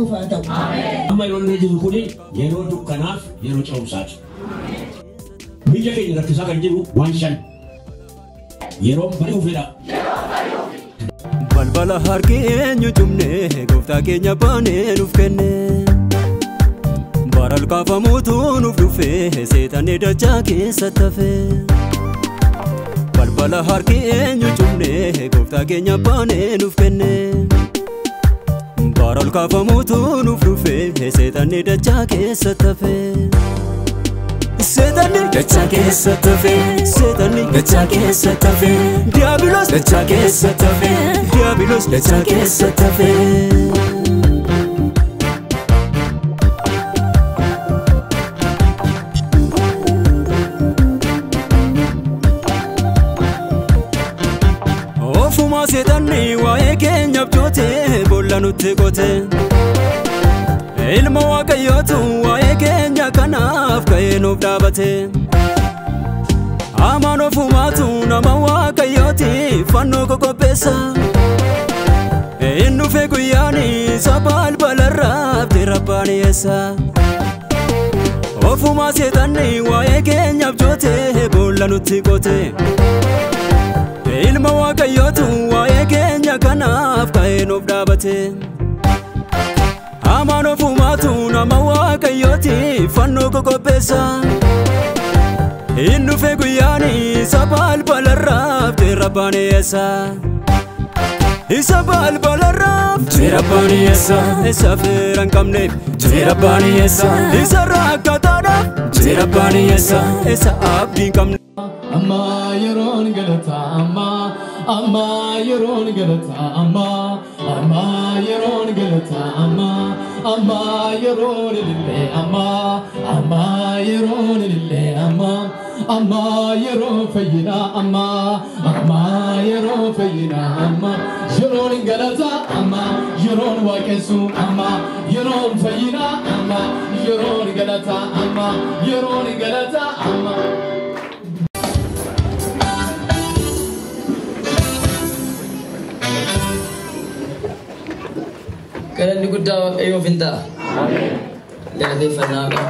waaqayyo faata. Amma yeroo inni jiru kuni yeroo dukkanaaf yeroo ce'umsaati. Biyya keenya rakkisaa kan jiru waan shan yeroo bari'uu fedha. Balbala harki eenyu cumne gooftaa keenya baanee nuuf kenne. Baral kaafamuutu nuuf dhufe seetan dachaa keessa tafe. Balbala harki eenyu cumne gooftaa keenya baanee nuuf kenne. Baral kaafamuutu nuuf dhufe seetan dachaa keessa tafe. Seetani dachaa keessa tafe. Seetani dachaa keessa tafe. Diiyaabiloos dachaa keessa tafe. Diiyaabiloos dachaa keessa tafe. Ofuma seetani waa'ee keenya abjoote boolla nutti qote. Ilma waaqayyootu waa'ee keenya kanaaf ka'ee nuuf dhaabate. Amaan ofumaatu nama waaqayyooti fannoo qopheessa. Inni dhufe guyyaani saba balbalarraa rabbaan eessa. Ofuma seetanni waa'ee keenya abjoote boolla nutti qote. Ilma waaqayyootu waa'ee keenya kanaaf ka'ee nuuf dhaabate. Amaan ofumaatu nama waaqayyooti fannoo qopheessa. Inni dhufe guyyaani saba balbalarraa rabbaan eessa. Isa balbalarraa rabbaan eessa. Isa feera hin qabneef rabbaan eessa. Isa rakkataadhaaf rabbaan eessa. Isa abdii hin qabne. Amma yeroon galata amma yeroon galata amma yeroon galata amma yeroon lille amma yeroon lille amma yeroon fayyina amma yeroon fayyina yeroon galata yeroon waaqessu yeroon fayyina yeroon galata yeroon galata Kalian digudda waaqayyo finta. Laalee fannaaga.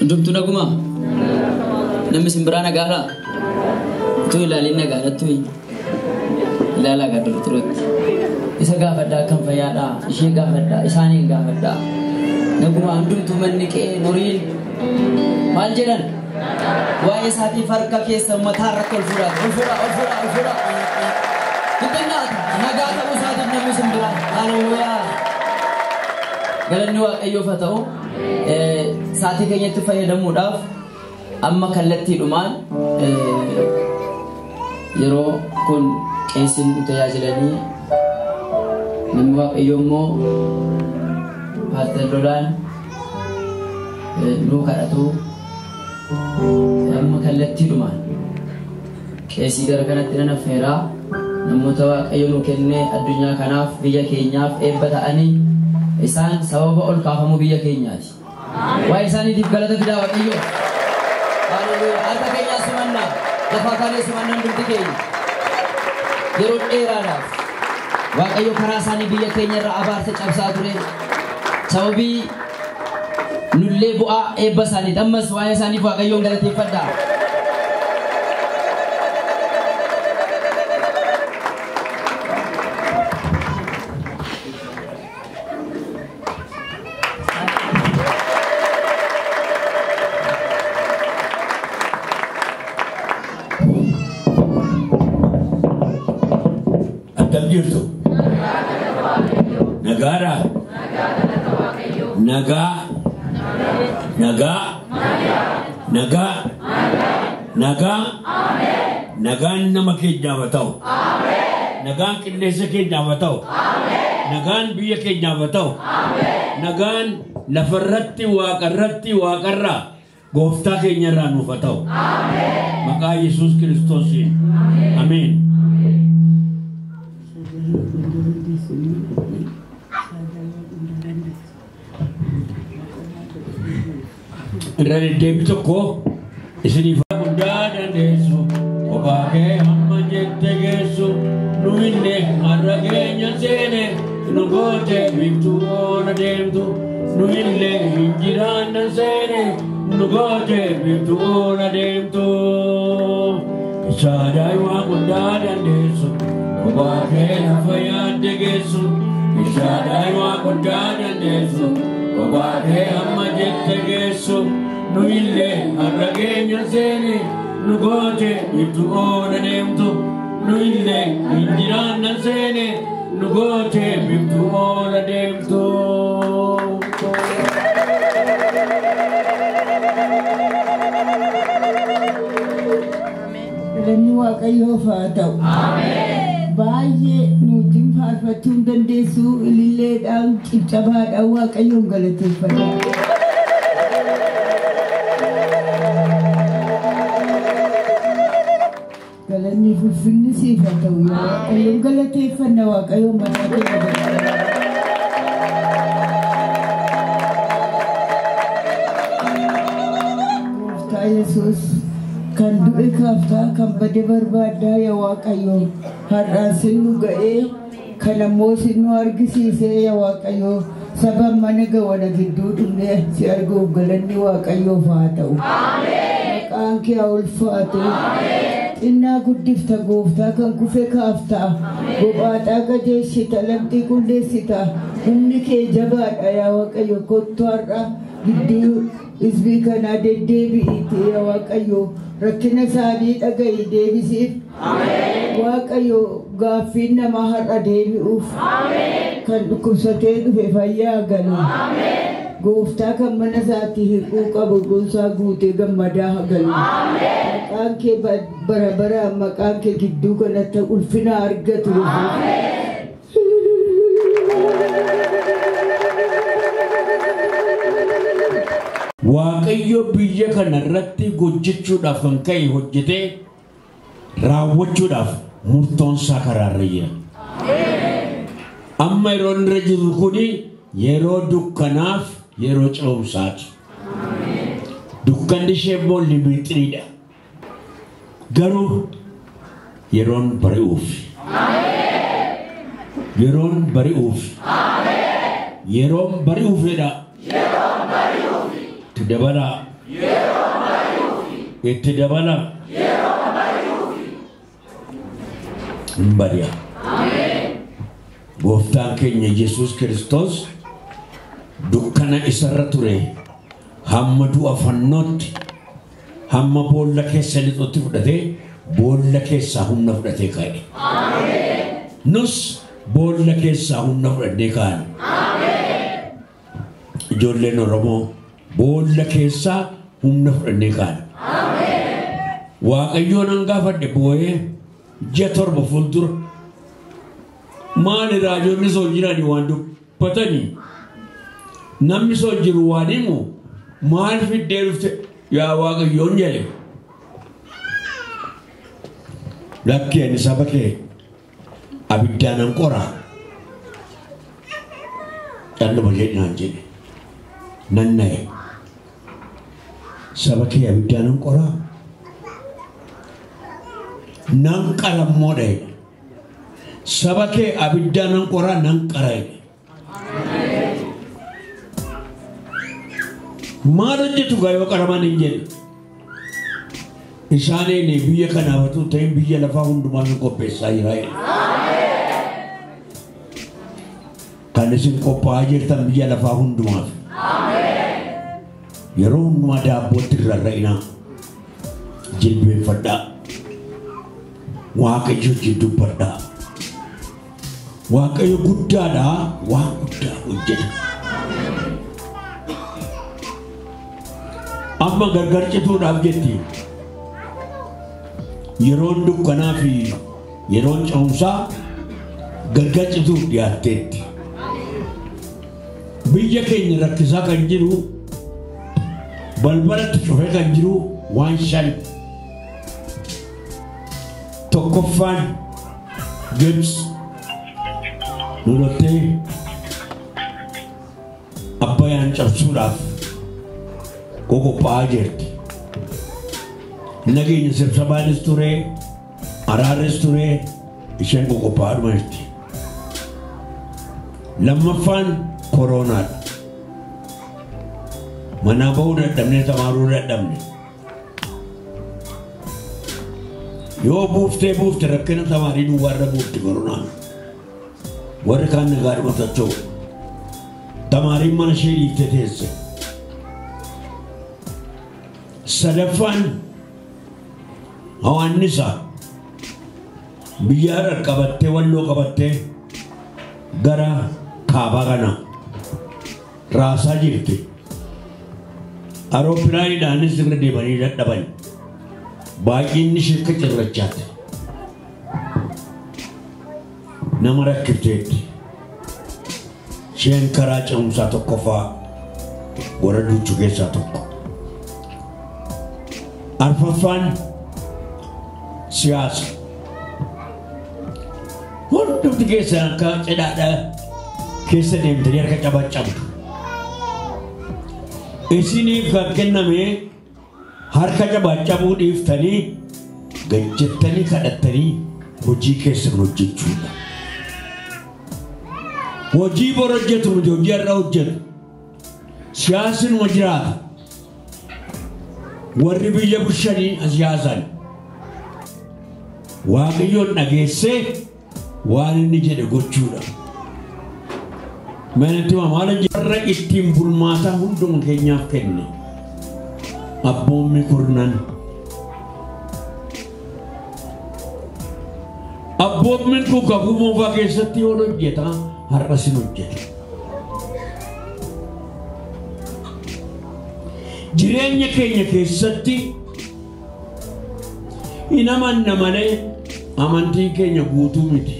Dubtu naguma. Namni simbira nagaadha. Tu ilaalin nagaadha tu. Ilaala gadur turut. Isa gaafadha kan fayyaadha. Ishee gaafadha. Isaaniin gaafadha. Naguma hundumtu manni kee nuriin maal jedhan? Waa'ee isaatii farka keessa mataa irratti ol fuudha. Hidhannaati nagaa ta'uu isaatiif namni simbira. Haleluuyaa. Galanni waaqayyoof haa ta'u. Saatii keenyatti fayyadamuudhaaf amma kallattiidhumaan yeroo kun qeessin tajaajilanii namni waaqayyoo immoo paastardoodhaan nuu kadhatu. Amma kallattiidhumaan qeessii gara kanatti nan affeeraa namoota waaqayyo nu kenne addunyaa kanaaf biyya keenyaaf eebba ta'anii isaan sababa ol kaafamuu biyya keenyaati. Waa'ee isaaniitiif galata fidaa waaqayyo. Haleluuyaa. Harka keenyaa simannaa lafaa kaanee simannaan dubbi keenya yeroo dheeraadhaaf waaqayyo karaa isaanii biyya keenya irraa abaarsa cabsaa ture. Sababii nullee bu'aa eebba isaaniiti. Ammas waa'ee isaaniif waaqayyoon galateeffadhaa. Akkam jirtu? Nagaadhaa? Nagaa. Nagaan nama keenyaaf haa ta'u. Nagaan qilleensa keenyaaf haa ta'u. Nagaan biyya keenyaaf haa ta'u. Nagaan lafarratti waaqarraa gooftaa keenyarraa nuuf haa ta'u. Maqaa Yesuus Kiristoosiin. Ameen. Irra deddeebi tokko isiniif hundaa dandeessu. Kopake amma jette geessu nu illee har'a keenya seene nu goote biftu oona deemtu nu illee hin jiraanna seene nu goote biftu oona deemtu isaadhaa waa guddaa dandeessu kopake lafa yaadde geessu isaadhaa waa guddaa dandeessu kopake amma jette geessu nu illee har'a keenya seene nu goote biftu oona deemtu nu illee hin jiraanna seene nu goote biftu oona deemtu. Galanni Waaqayyoof haa ta'u. Baay'ee nuti faarfachuu hin dandeessu ililleedhaan ciccabaadhaan Waaqayyoon galateeffadha. Galanni fulfinni siif haa ta'u Waaqayyoon galateeffanna Waaqayyoon mataa keenya galateeffanna. Gooftaa Yesuus kan du'e kaaftaa kan bade barbaaddaa yaa Waaqayyoo har'aan sin nu ga'ee kan ammoo sin nu argisiisee yaa Waaqayyoo saba mana gawana gidduu dhumne si arguuf galanni Waaqayyoof haa ta'u. Maqaan kee haa ulfaatu. Xinnaa guddifta gooftaa kan kufe kaaftaa gobaaxaa qajeeshita lamxii qulleessita humni kee jabaadha yaa Waaqayyo kottu har'a gidduu isbii kanaa deddeebi'iiti yaa Waaqayyo rakkina isaanii dhaga'i deebisiif Waaqayyo gaaffiin namaa har'a deebi'uuf kan dhukkubsatee dhufe fayyaa galu gooftaa kan mana isaatii hiquu qabu gonsaa guutee gammadaa hagalu maqaan kee bara baraan maqaan kee gidduu kanatti ulfina argatu Waaqayyo biyya kanarratti hojjechuudhaaf kan ka'e hojjetee raawwachuudhaaf murtoon isaa karaarra jira. Amma yeroo irra jiru kuni yeroo dukkanaaf yeroo ce'umsaati. Dukkanni ishee immoo limixiriidha. Garuu yeroon bari'uuf. Yeroon bari'uuf. Yeroon bari'uufidha. Itti dabala. Itti dabala. Hin bari'a. Gooftaan keenya Yesuus Kiristoos dukkana isarra ture hamma du'a fannootti hamma boolla keessa lixutti fudhatee boolla keessaa humna fudhatee ka'e. Nus boolla keessaa humna fudhatee ka'an. Ijoolleen Oromoo boolla keessaa humna fudhatee ka'an. Waaqayyoon hangaafadhe boo'ee ji'a 7 fuuldura maali raajoonni soo jiranii waan dubbatanii namni soo jiru waan himu maal fiddee dhufte yaa Waaqayyoon jedhe lakkeen saba kee abiddaanan qoraa dhalluma jedhinaan jedhe nanna'e saba kee abiddaanan qoraa nan qalammoo dhahe saba kee abiddaanan qoraa nan qarae maal hojjetu gaa yoo qaraman hin jedhe isaaniin biyya kanaafatu ta'in biyya lafaa hundumaa nu qopheessaa jira kan isin qophaa'aa jirtan biyya lafaa hundumaaf yeroo hundumaa daabbootti rarra'inaa jilbeeffadhaa Waaqayyo dubbadhaa Waaqayyo guddaadha waan guddaa hojjeta amma gargar cituudhaaf jetti yeroon dukkanaa fi yeroon ce'umsaa gargar cituuf dhiyaatteetti biyya keenya rakkisaa kan jiru balbalatti cufee kan jiru waan 5 tokkoffaan Gibsi lolottee abbayaan cabsuudhaaf qophaa'aa jirti. Nageenya sibsabaanis ture Araares ture isheen qoqophaadhuma jirti. Lammaffaan koronaadha. Manaa bahuu dadhabnee tamaaruu dadhabne. Yoo buufte rakkina tamaarii duwwaarra buufte koronaan. Warri kaan nagaadhuma tachoo. Tamaariin mana ishee dhiifte teesse. Sadaffaan hawaannisa biyya harar qabattee walloo qabattee gara kaabaa kana raasaa jirti. Aroopiraanidhaanis irra deemanii dadhaban. Baay'inni ishee akka cirrachaatti. Nama rakkifteetti. Isheen karaa ce'umsaa tokkoffaa warra duuchuu keessaa tokko. Arfaffaan siyaasa. Hundumti keessa akka cidhaadhaa keessa deemtanii harka cabacabdu. Isiniif kan kenname harka cabacabuu dhiiftanii gajjattanii kadhattanii hojii keessan hojjechuudha. Hojii bor hojjetu miti hojii har'a hojjetu. Siyaasinuma jiraata. Warri biyya bushanii as yaasan. Waaqayyoon dhageessee waan inni jedhe gochuudha. Manatti maal jarra ittiin bulmaataa hunduma keenyaaf kenne. Abboommi kurnan. Abboommin kun kakuu moofaa keessatti yoo hojjeta har'a sin hojjeta. Jireenya keenya keessatti hin amanna malee amantii keenya guutuu miti.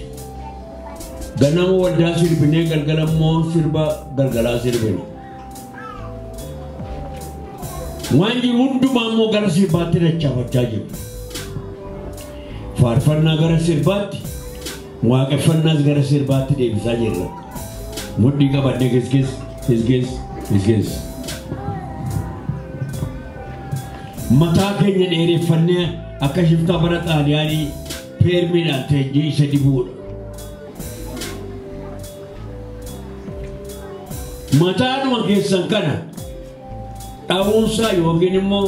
Ganama waldaa sirbinee galgala immoo sirba galgalaa sirbine. Waan jiru hundumaa immoo gara sirbaatti dachaafachaa jiru. Faarfannaa gara sirbaatti, waaqeffannaas gara sirbaatti deebisaa jirra. Mudhii qabannee gisgis. Mataa keenya dheereffannee akka shiftaa bara xaaliyaanii peermiidhaan teenyee isa dibuudha. Mataanuma keessan kana dhabuunsaa yookiin immoo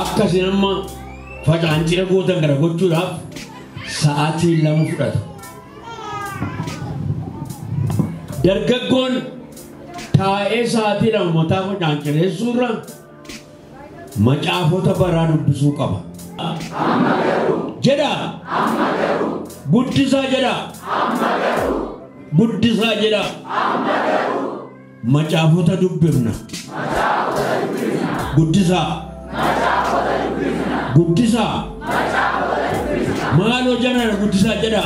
akkasin amma facaancira gootan gara gochuudhaaf sa'aatii 2 fudhata. Dargaggoon taa'ee sa'aatii 2 mataa facaancireessuurra macaafota baraa dubbisuu qaba. Jedha. Guddisaa jedha. Guddisaa jedha. Macaafota dubbifna. Guddisaa. Guddisaa. Maaloo janana guddisaa jedha.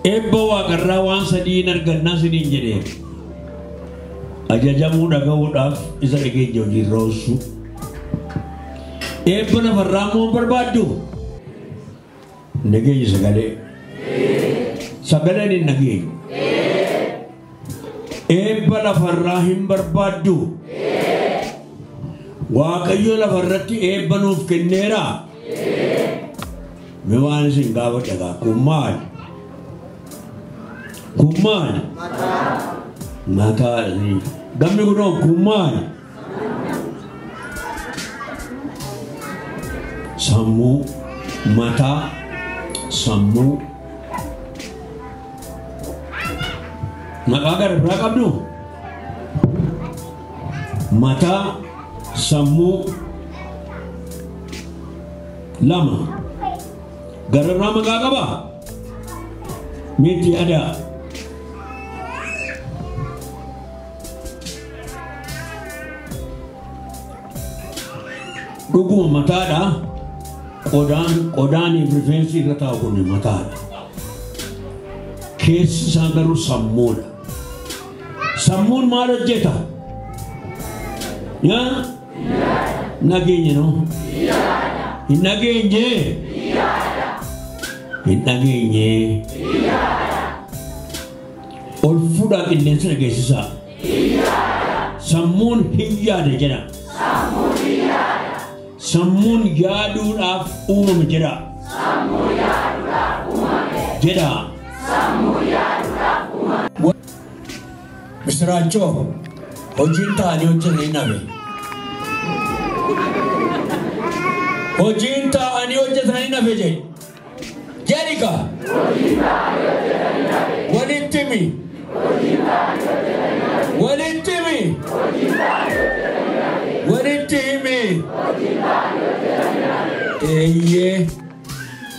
Eebba waaqarraa waan sadii hin argannaa siniin jedhee. Ajajamuu dhaga'uudhaaf isa dhageenya hojiirra oolchu. Eebba lafarraa moo barbaaddu? Nageenya sagalee. Sagaleen hin nageenyu. Eebba lafarraa hin barbaaddu. Waaqayyo lafarratti eebba nuuf kenneera. Mee waan isin gaafa dhagaa kun maali? Kun maali? Mataa gamni kunoo kun maali? Sammuu, mataa, sammuu. Maqaa gara biraa qabdu? Mataa, sammuu, lama. Gararraa maqaa qaba? Miti ada. Dhuguma mataadha. Qodaanii rifeensi irra taa'u kun mataadha. Keessi isaa garuu sammuudha. Sammuun maal hojjeta? Nageenya noo? Hin nageenye? Hin nageenye? Ol fuudhaa qilleensa dhageessisaa. Sammuun hin yaada jedha. Sammuun yaaduudhaaf uumame jedha. Jedha. Misraachoo hojiin ta'anii hojjetan hin hafe. Hojiin ta'anii hojjetan hin hafe jedhe. Jedhika. Walitti himi. Walitti himi. Walitti himi. Eeyyee.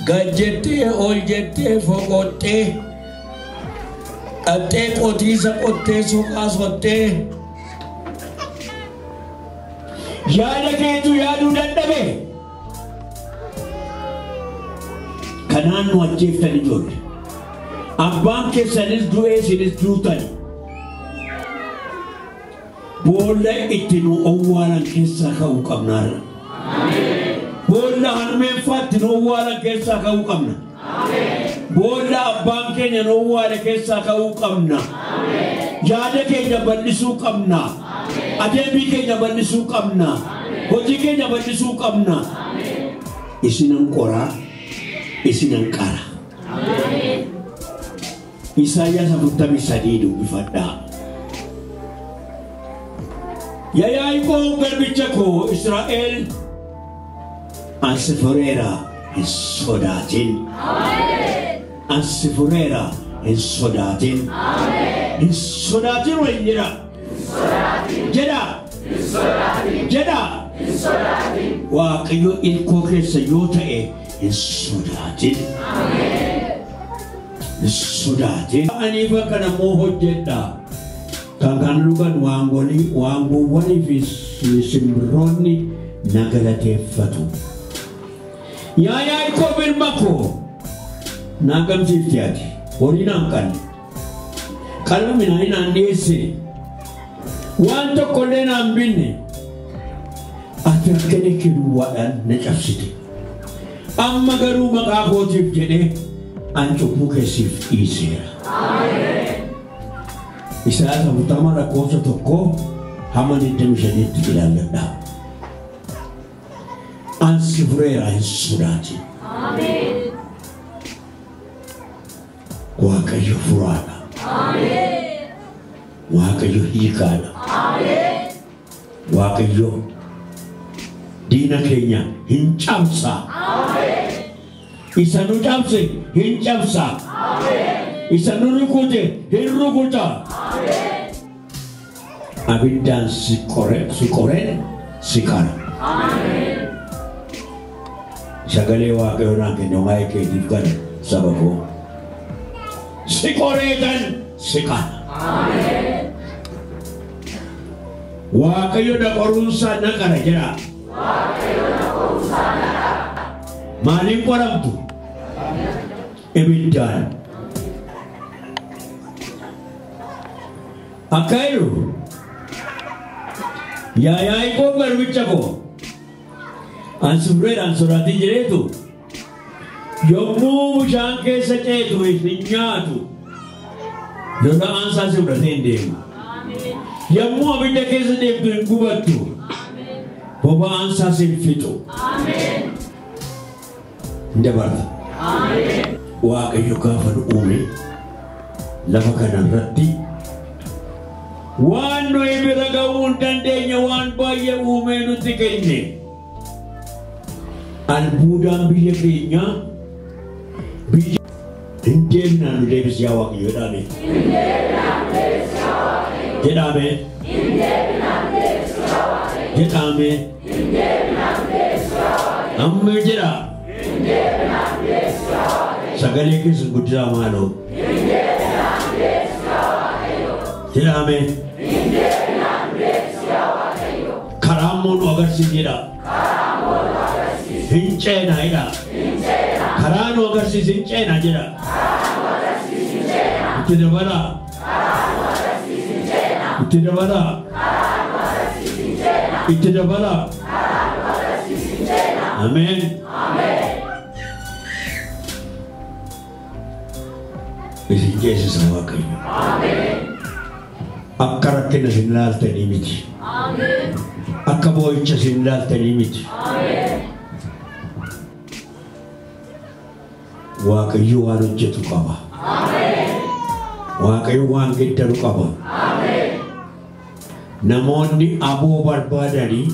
Gad jettee ol jettee foqottee. Dhattee qotiisa qottee suuqaa sottee. Yaada keetu yaaduu dadhabe. Kanaan nu ajjeeftan ijoollee. Abbaan keessanis du'ee isinis duutan. Boolla itti nu owwaalan keessaa ka'uu qabnaarra. Boolla harmeenfaatti nu owwaalan keessaa ka'uu qabna. Boolla abbaan keenya nu owwaale keessaa ka'uu qabna. Yaada keenya bal'isuu qabna. Adeemii keenya bal'isuu qabna. Hojii keenya bal'isuu qabna. Isinan qoraa. Isinan qara. Isaayyaas 43 dubbifadhaa. Yaa Yaaqoob garbicha koo Israa'el ansi fureera hin sodaatin. Ansi fureera hin sodaatin. Hin sodaatin waliin jedha. Jedha. Jedha. Waaqayyo ilkoo keessa yoo ta'e hin sodaatin. Hin sodaatin. Aniif akka namoo hojjedha. Kan lugan waangoowwanii fi simbirroonni na galateeffatu. Yaa Yaaqoob ilma koo na gamsiifte ati horii naan qabne. Qalma midhaanii naan dhiyeessine. Waan tokkollee naan binne. Ati akkana kennuwaadhaan na cabsite. Amma garuu maqaa kootiif jedhee an cubbuu keessiif dhiiseera. Isaayyaas 40:1 hamma 25tti ilaalladha. Ansi fureera hin sodaatin. Waaqayyo furaadha. Waaqayyo hiikaadha. Waaqayyo diina keenya hin cabsa. Isa nu cabse hin cabsa. Isa nu rukute hin rukuta. Abiddaan si qoreen si qara. Sagalee waaqayyoo naan kenne waa'ee keetiif kana saba koo. Si qoreetan si qara. Waaqayyo na qorumsaa na qara jedha. Maaliin qoramtu? Ibiddaan. Akkaayiru. Yaa Yaaqoob garbicha koo. Ansi fureeraan sodaatin jireetu. Yommuu bishaan keessa ceetu hin nyaatu. Lola'aan isaa si fudhatee hin deemu. Yommuu abidda keessa deemtu hin gubattu. Boba'aan isaa si hin fixu. Hin dabarta. Waaqayyo gaafa nu uume lafa kanarratti waan nuyi bira ga'uu hin dandeenye waan baay'ee uumee nutti kenne. Albuudaan biyya keenya biyya hin deebinaan nu deebisi yaa Waaqayyo jedhame. Jedhame. Jedhame. Amma jedha. Sagalee keessa guddisaa maaloo. Jedhame. Karaa immoo nu agarsiisedha. Hin ceena jedha. Karaa nu agarsiise hin ceena jedha. Itti dabala. Itti dabala. Itti dabala. Amen. Isin jeesisa Waaqayyo. Akka rakkina sin laaltanii miti. Akka boo'icha sin laaltanii miti. Waaqayyo waan hojjetu qaba. Waaqayyo waan giddaru qaba. Namoonni aboo barbaadanii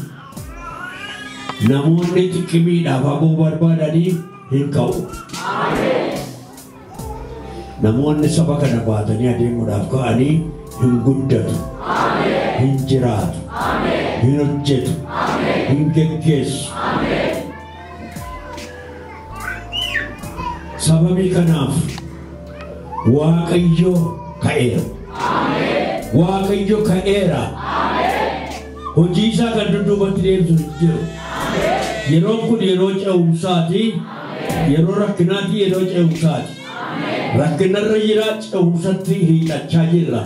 namoonni xiqqimiidhaaf aboo barbaadanii hin ka'u. Namoonni saba kana baatanii adeemuudhaaf ka'anii hin guddatu, hin jiraatu, hin hojjetu, hin geggeessu. Sababii kanaaf Waaqayyo ka'eera. Waaqayyo ka'eera. Hojii isaa kan dudduubatti deemsu jiru. Yeroon kun yeroo ce'umsaati. Yeroo rakkinaati yeroo ce'umsaati. Rakkinarra jira ce'umsatti hiixachaa jirra.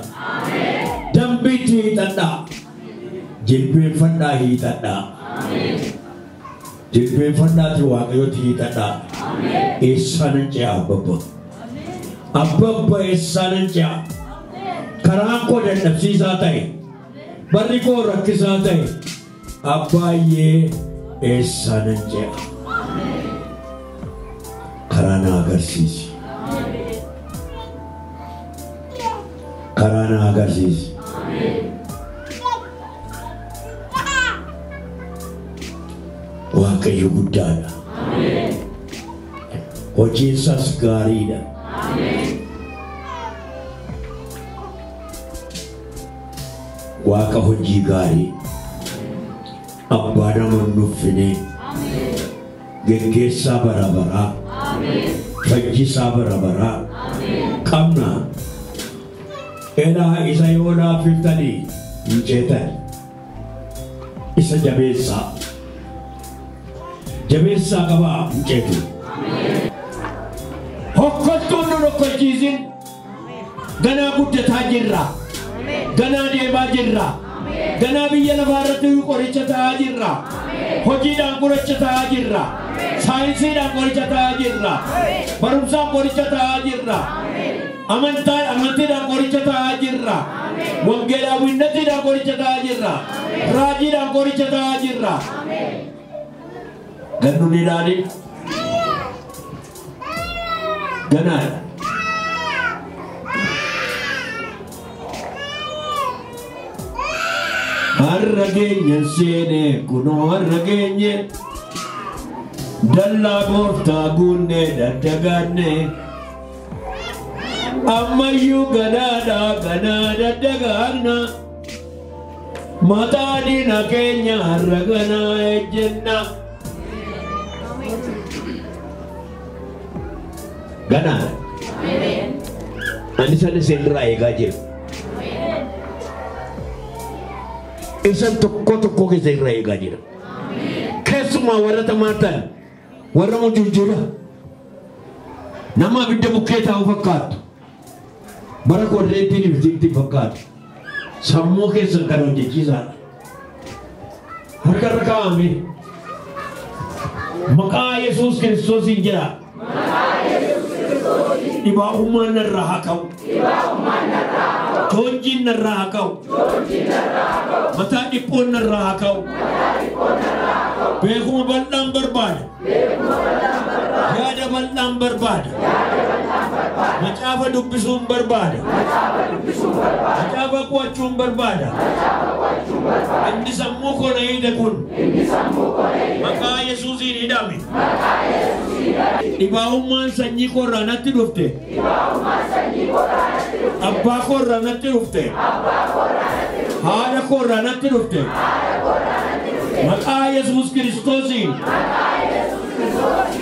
Dambiitti hiixadhaa. Jilbeenfadhaa hiixadhaa. Jilbeenfadhaati Waaqayyotti hiixadhaa. Eessaanan ce'a abbabba. Abbabba eessaanan ce'a. Karaan koo dadhabsiisaa ta'e. Barri koo rakkisaa ta'e. Abbaayyee eessaanan ce'a. Karaa na agarsiisi. Karaa na agarsiisi. Waaqayyo guddaadha. Hojiin isaas gaariidha. Waaqa hojii gaarii. Abbaa nama hin nuffine. Geggeessaa bara baraa. Fayyisaa bara baraa. Qabna. Elaa isa yoo laaffiftanii hin ceetan. Isa jabeessaa. Jabeessaa qabaa hin ceetu. Hokkoltuun nu hokkolchiisin. Ganaa guddataa jirra. Ganaa deemaa jirra. Ganaa biyya lafaa irratti qoricha ta'aa jirra. Hojiidhaan qoricha ta'aa jirra. Saayinsiidhaan qoricha ta'aa jirra. Barumsaan qoricha ta'aa jirra. Amantiidhaan qoricha ta'aa jirra. Wangeelaawwinnatiidhaan qoricha ta'aa jirra. Raajiidhaan qoricha ta'aa jirra. Gannu ni ilaali. Ganaadha. Har'a geenye seene kunoo har'a geenye. Dallaa gooftaa guunne daddagaanne. Ammayyuu ganaadha ganaa daddagaanna. Mataa diina keenya har'a ganaa ejjenna. Ganaa. Ani sana seenirraa eegaa jiru. Isan tokko keessa irraa eegaa jira. Keessumaa warra tamaatan warra mujurjura nama abidda bukkee taa'u fakkaatu. Bara korreettiin ibsitti fakkaatu. Sammuu keessan kan hojjechiisaadha. Harkarra kaa'ame. Maqaa Yesuus Kiristoosiin jira. Dhibaa'ummaan narraa haa ka'u. Joonjiin narraa haa ka'u. Mataa dhiphoon narraa haa ka'u. Beekuma bal'aan barbaada. Yaada bal'aan barbaada. Macaafa dubbisuun barbaada. Macaafa qo'achuun barbaada. Inni sammuu koo na hidhe kun maqaa Yesuusiin hidhame. Dhibaa'ummaan sanyii koo irraa natti dhufte. Abbaa koo irraa natti dhufte. Haadha koo irraa natti dhufte. Maqaa Yesuus Kiristoosiin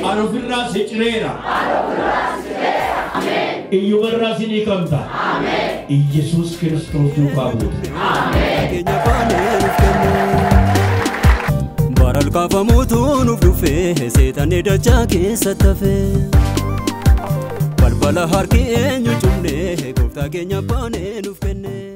ani ofirraa si cireera. Iyyumarraa si ni kamta. Yesuus Kiristoos duukaa buute. Baral kaafamuutu nuuf dhufee seetan dachaa keessatti hafee. Balbala harki eenyu cufnee gooftaa keenya baanee nuuf kennee.